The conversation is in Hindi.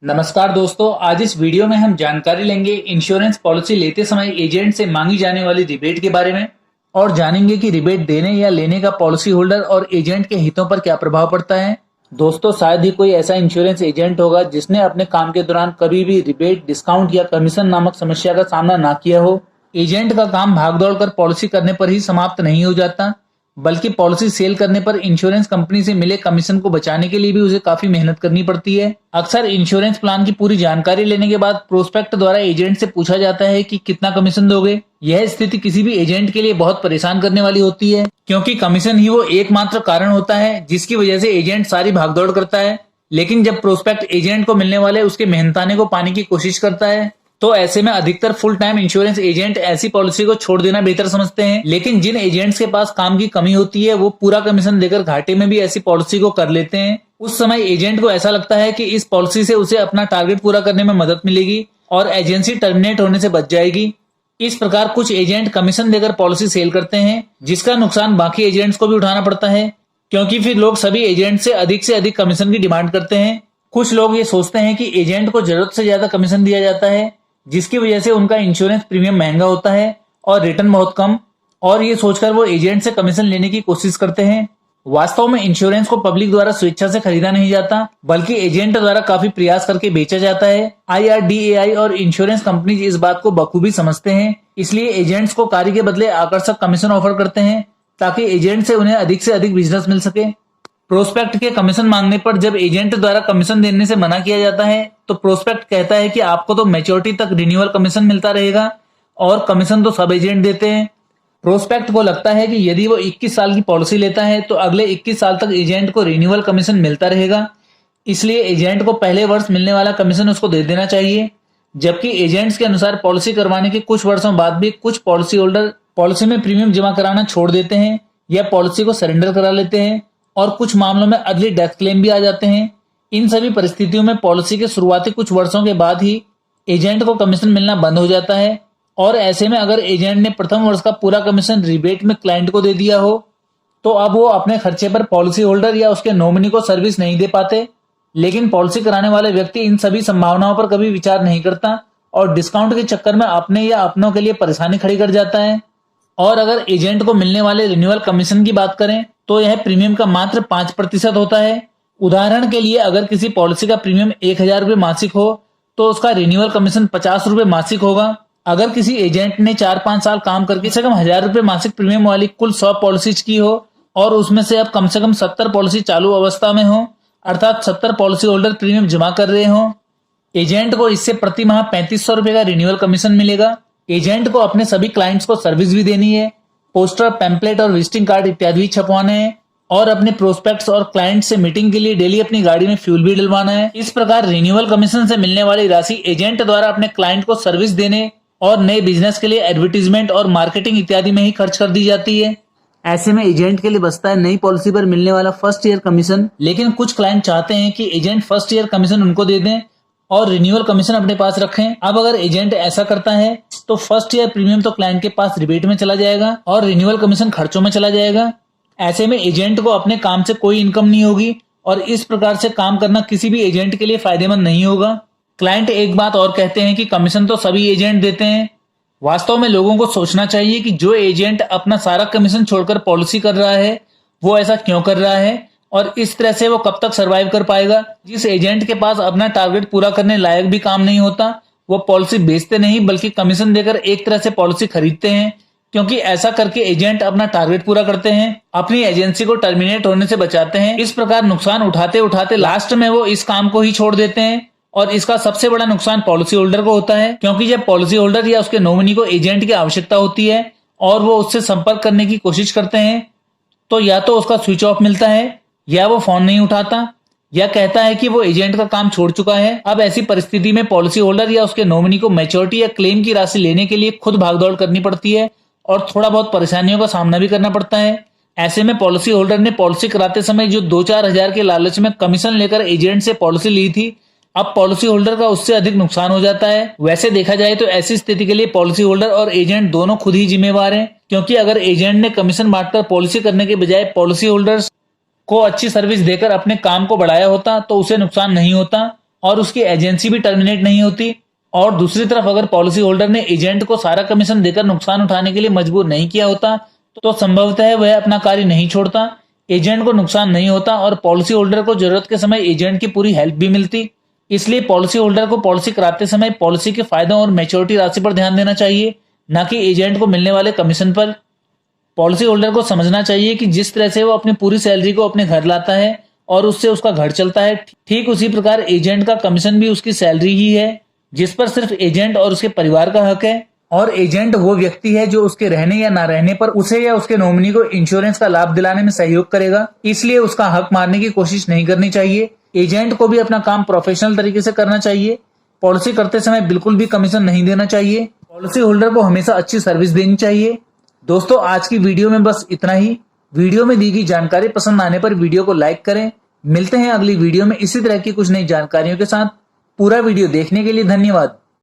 नमस्कार दोस्तों, आज इस वीडियो में हम जानकारी लेंगे इंश्योरेंस पॉलिसी लेते समय एजेंट से मांगी जाने वाली रिबेट के बारे में और जानेंगे कि रिबेट देने या लेने का पॉलिसी होल्डर और एजेंट के हितों पर क्या प्रभाव पड़ता है। दोस्तों, शायद ही कोई ऐसा इंश्योरेंस एजेंट होगा जिसने अपने काम के दौरान कभी भी रिबेट, डिस्काउंट या कमीशन नामक समस्या का सामना ना किया हो। एजेंट का काम भागदौड़ कर पॉलिसी करने पर ही समाप्त नहीं हो जाता, बल्कि पॉलिसी सेल करने पर इंश्योरेंस कंपनी से मिले कमीशन को बचाने के लिए भी उसे काफी मेहनत करनी पड़ती है। अक्सर इंश्योरेंस प्लान की पूरी जानकारी लेने के बाद प्रोस्पेक्ट द्वारा एजेंट से पूछा जाता है कि कितना कमीशन दोगे। यह स्थिति किसी भी एजेंट के लिए बहुत परेशान करने वाली होती है, क्योंकि कमीशन ही वो एकमात्र कारण होता है जिसकी वजह से एजेंट सारी भागदौड़ करता है। लेकिन जब प्रोस्पेक्ट एजेंट को मिलने वाले उसके मेहनताने को पाने की कोशिश करता है, तो ऐसे में अधिकतर फुल टाइम इंश्योरेंस एजेंट ऐसी पॉलिसी को छोड़ देना बेहतर समझते हैं। लेकिन जिन एजेंट्स के पास काम की कमी होती है, वो पूरा कमीशन देकर घाटे में भी ऐसी पॉलिसी को कर लेते हैं। उस समय एजेंट को ऐसा लगता है कि इस पॉलिसी से उसे अपना टारगेट पूरा करने में मदद मिलेगी और एजेंसी टर्मिनेट होने से बच जाएगी। इस प्रकार कुछ एजेंट कमीशन देकर पॉलिसी सेल करते हैं, जिसका नुकसान बाकी एजेंट्स को भी उठाना पड़ता है, क्योंकि फिर लोग सभी एजेंट से अधिक कमीशन की डिमांड करते हैं। कुछ लोग ये सोचते हैं कि एजेंट को जरूरत से ज्यादा कमीशन दिया जाता है, जिसकी वजह से उनका इंश्योरेंस प्रीमियम महंगा होता है और रिटर्न बहुत कम, और ये सोचकर वो एजेंट से कमीशन लेने की कोशिश करते हैं। वास्तव में इंश्योरेंस को पब्लिक द्वारा स्वेच्छा से खरीदा नहीं जाता, बल्कि एजेंट द्वारा काफी प्रयास करके बेचा जाता है। IRDAI और इंश्योरेंस कंपनीज इस बात को बखूबी समझते हैं, इसलिए एजेंट्स को कार्य के बदले आकर्षक कमीशन ऑफर करते हैं, ताकि एजेंट से उन्हें अधिक से अधिक बिजनेस मिल सके। प्रोस्पेक्ट के कमीशन मांगने पर जब एजेंट द्वारा कमीशन देने से मना किया जाता है, तो प्रोस्पेक्ट कहता है कि आपको तो मैच्योरिटी तक रिन्यूअल कमीशन मिलता रहेगा और कमीशन तो सब एजेंट देते हैं। प्रोस्पेक्ट को लगता है कि यदि वो 21 साल की पॉलिसी लेता है तो अगले 21 साल तक एजेंट को रिन्यूअल कमीशन मिलता रहेगा, इसलिए एजेंट को पहले वर्ष मिलने वाला कमीशन उसको दे देना चाहिए। जबकि एजेंट्स के अनुसार पॉलिसी करवाने के कुछ वर्षों बाद भी कुछ पॉलिसी होल्डर पॉलिसी में प्रीमियम जमा कराना छोड़ देते हैं या पॉलिसी को सरेंडर करा लेते हैं, और कुछ मामलों में अर्ली डेथ क्लेम भी आ जाते हैं। इन सभी परिस्थितियों में पॉलिसी के शुरुआती कुछ वर्षों के बाद ही एजेंट को कमीशन मिलना बंद हो जाता है, और ऐसे में अगर एजेंट ने प्रथम वर्ष का पूरा कमीशन रिबेट में क्लाइंट को दे दिया हो, तो अब वो अपने खर्चे पर पॉलिसी होल्डर या उसके नॉमिनी को सर्विस नहीं दे पाते। लेकिन पॉलिसी कराने वाले व्यक्ति इन सभी संभावनाओं पर कभी विचार नहीं करता और डिस्काउंट के चक्कर में अपने या अपनों के लिए परेशानी खड़ी कर जाता है। और अगर एजेंट को मिलने वाले रिन्यूअल कमीशन की बात करें, तो यह प्रीमियम का मात्र 5% होता है। उदाहरण के लिए अगर किसी पॉलिसी का प्रीमियम 1000 रुपये मासिक हो, तो उसका रिन्यूअल कमीशन 50 रुपये मासिक होगा। अगर किसी एजेंट ने 4-5 साल काम करके से कम 1000 रुपये मासिक प्रीमियम वाली कुल 100 पॉलिसीज की हो और उसमें से अब कम से कम 70 पॉलिसी चालू अवस्था में हो, अर्थात 70 पॉलिसी होल्डर प्रीमियम जमा कर रहे हो, एजेंट को इससे प्रति माह 3500 रुपये का रिन्यूअल कमीशन मिलेगा। एजेंट को अपने सभी क्लाइंट्स को सर्विस भी देनी है, पोस्टर, पैम्पलेट और विजिटिंग कार्ड इत्यादि भी छपवाने हैं, और अपने प्रोस्पेक्ट्स और क्लाइंट से मीटिंग के लिए डेली अपनी गाड़ी में फ्यूल भी डलवाना है। इस प्रकार रिन्यूअल कमीशन से मिलने वाली राशि एजेंट द्वारा अपने क्लाइंट को सर्विस देने और नए बिजनेस के लिए एडवर्टीजमेंट और मार्केटिंग इत्यादि में ही खर्च कर दी जाती है। ऐसे में एजेंट के लिए बचता है नई पॉलिसी पर मिलने वाला फर्स्ट ईयर कमीशन। लेकिन कुछ क्लाइंट चाहते हैं कि एजेंट फर्स्ट ईयर कमीशन उनको दे दें और रिन्यूअल कमीशन अपने पास रखें। अब अगर एजेंट ऐसा करता है, तो फर्स्ट ईयर प्रीमियम तो क्लाइंट के पास रिबेट में चला जाएगा और रिन्यूअल कमीशन खर्चों में चला जाएगा। ऐसे में एजेंट को अपने काम से कोई इनकम नहीं होगी और इस प्रकार से काम करना किसी भी एजेंट के लिए फायदेमंद नहीं होगा। क्लाइंट एक बात और कहते हैं कि कमीशन तो सभी एजेंट देते हैं। वास्तव में लोगों को सोचना चाहिए कि जो एजेंट अपना सारा कमीशन छोड़कर पॉलिसी कर रहा है, वो ऐसा क्यों कर रहा है और इस तरह से वो कब तक सरवाइव कर पाएगा। जिस एजेंट के पास अपना टारगेट पूरा करने लायक भी काम नहीं होता, वो पॉलिसी बेचते नहीं बल्कि कमीशन देकर एक तरह से पॉलिसी खरीदते हैं, क्योंकि ऐसा करके एजेंट अपना टारगेट पूरा करते हैं, अपनी एजेंसी को टर्मिनेट होने से बचाते हैं। इस प्रकार नुकसान उठाते उठाते लास्ट में वो इस काम को ही छोड़ देते हैं, और इसका सबसे बड़ा नुकसान पॉलिसी होल्डर को होता है, क्योंकि जब पॉलिसी होल्डर या उसके नॉमिनी को एजेंट की आवश्यकता होती है और वो उससे संपर्क करने की कोशिश करते हैं, तो या तो उसका स्विच ऑफ मिलता है, या वो फोन नहीं उठाता, या कहता है कि वो एजेंट का काम छोड़ चुका है। अब ऐसी परिस्थिति में पॉलिसी होल्डर या उसके नॉमिनी को मैच्योरिटी या क्लेम की राशि लेने के लिए खुद भागदौड़ करनी पड़ती है और थोड़ा बहुत परेशानियों का सामना भी करना पड़ता है। ऐसे में पॉलिसी होल्डर ने पॉलिसी कराते समय जो 2-4 हजार के लालच में कमीशन लेकर एजेंट से पॉलिसी ली थी, अब पॉलिसी होल्डर का उससे अधिक नुकसान हो जाता है। वैसे देखा जाए तो ऐसी स्थिति के लिए पॉलिसी होल्डर और एजेंट दोनों खुद ही जिम्मेवार हैं, क्योंकि अगर एजेंट ने कमीशन बांटकर पॉलिसी करने के बजाय पॉलिसी होल्डर्स को अच्छी सर्विस देकर अपने काम को बढ़ाया होता, तो उसे नुकसान नहीं होता और उसकी एजेंसी भी टर्मिनेट नहीं होती। और दूसरी तरफ अगर पॉलिसी होल्डर ने एजेंट को सारा कमीशन देकर नुकसान उठाने के लिए मजबूर नहीं किया होता तो संभवतः वह अपना कार्य नहीं छोड़ता, एजेंट को नुकसान नहीं होता और पॉलिसी होल्डर को जरूरत के समय एजेंट की पूरी हेल्प भी मिलती। इसलिए पॉलिसी होल्डर को पॉलिसी कराते समय पॉलिसी के फायदों और मैच्योरिटी राशि पर ध्यान देना चाहिए, न कि एजेंट को मिलने वाले कमीशन पर। पॉलिसी होल्डर को समझना चाहिए कि जिस तरह से वो अपनी पूरी सैलरी को अपने घर लाता है और उससे उसका घर चलता है, ठीक उसी प्रकार एजेंट का कमीशन भी उसकी सैलरी ही है, जिस पर सिर्फ एजेंट और उसके परिवार का हक है। और एजेंट वो व्यक्ति है जो उसके रहने या ना रहने पर उसे या उसके नॉमिनी को इंश्योरेंस का लाभ दिलाने में सहयोग करेगा, इसलिए उसका हक मारने की कोशिश नहीं करनी चाहिए। एजेंट को भी अपना काम प्रोफेशनल तरीके से करना चाहिए। पॉलिसी करते समय बिल्कुल भी कमीशन नहीं देना चाहिए। पॉलिसी होल्डर को हमेशा अच्छी सर्विस देनी चाहिए। दोस्तों, आज की वीडियो में बस इतना ही। वीडियो में दी गई जानकारी पसंद आने पर वीडियो को लाइक करें। मिलते हैं अगली वीडियो में इसी तरह की कुछ नई जानकारियों के साथ। पूरा वीडियो देखने के लिए धन्यवाद।